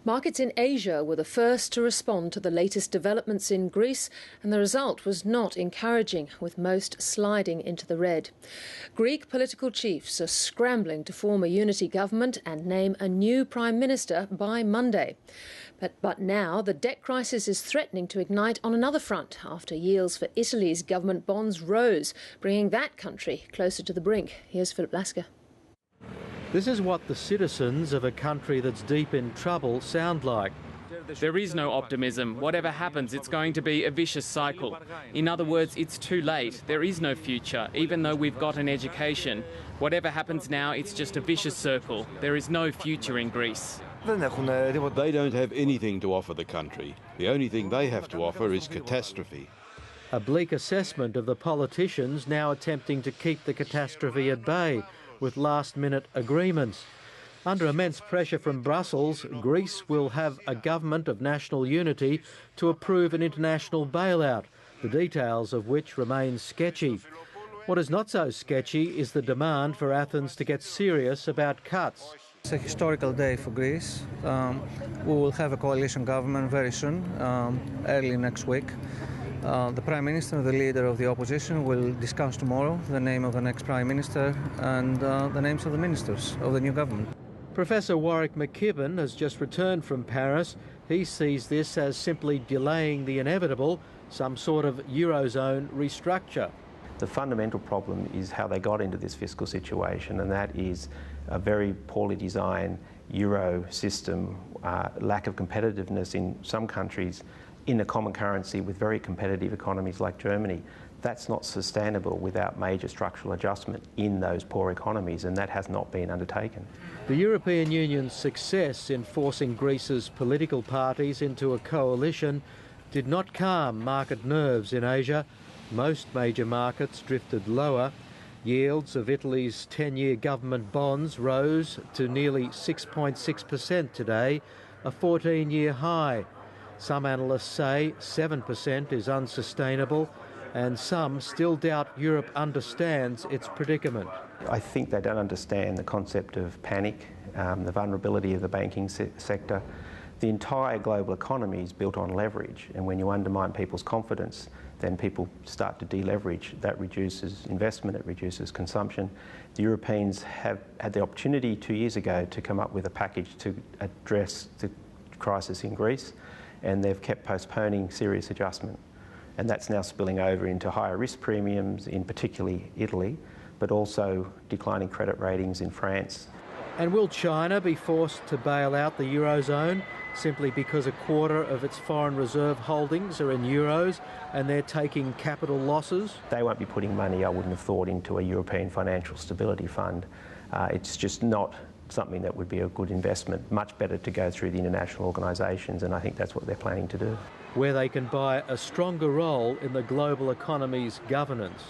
Markets in Asia were the first to respond to the latest developments in Greece, and the result was not encouraging, with most sliding into the red. Greek political chiefs are scrambling to form a unity government and name a new prime minister by Monday. But now the debt crisis is threatening to ignite on another front after yields for Italy's government bonds rose, bringing that country closer to the brink. Here's Philip Lasker. This is what the citizens of a country that's deep in trouble sound like. There is no optimism. Whatever happens, it's going to be a vicious cycle. In other words, it's too late. There is no future, even though we've got an education. Whatever happens now, it's just a vicious circle. There is no future in Greece. They don't have anything to offer the country. The only thing they have to offer is catastrophe. A bleak assessment of the politicians now attempting to keep the catastrophe at bay with last-minute agreements. Under immense pressure from Brussels, Greece will have a government of national unity to approve an international bailout, the details of which remain sketchy. What is not so sketchy is the demand for Athens to get serious about cuts. It's a historical day for Greece. We will have a coalition government very soon, early next week. The Prime Minister and the leader of the opposition will discuss tomorrow the name of the next Prime Minister and the names of the ministers of the new government. Professor Warwick McKibben has just returned from Paris. He sees this as simply delaying the inevitable, some sort of Eurozone restructure. The fundamental problem is how they got into this fiscal situation, and that is a very poorly designed Euro system, lack of competitiveness in some countries in a common currency with very competitive economies like Germany. That's not sustainable without major structural adjustment in those poor economies, and that has not been undertaken. The European Union's success in forcing Greece's political parties into a coalition did not calm market nerves in Asia. Most major markets drifted lower. Yields of Italy's 10-year government bonds rose to nearly 6.6% today, a 14-year high. Some analysts say 7% is unsustainable, and some still doubt Europe understands its predicament. I think they don't understand the concept of panic, the vulnerability of the banking sector. The entire global economy is built on leverage, and when you undermine people's confidence, then people start to deleverage. That reduces investment, it reduces consumption. The Europeans have had the opportunity 2 years ago to come up with a package to address the crisis in Greece, and they've kept postponing serious adjustment. And that's now spilling over into higher risk premiums in particularly Italy, but also declining credit ratings in France. And will China be forced to bail out the Eurozone simply because a quarter of its foreign reserve holdings are in euros and they're taking capital losses? They won't be putting money, I wouldn't have thought, into a European Financial Stability Fund. It's just not something that would be a good investment. Much better to go through the international organisations, and I think that's what they're planning to do. Where they can buy a stronger role in the global economy's governance.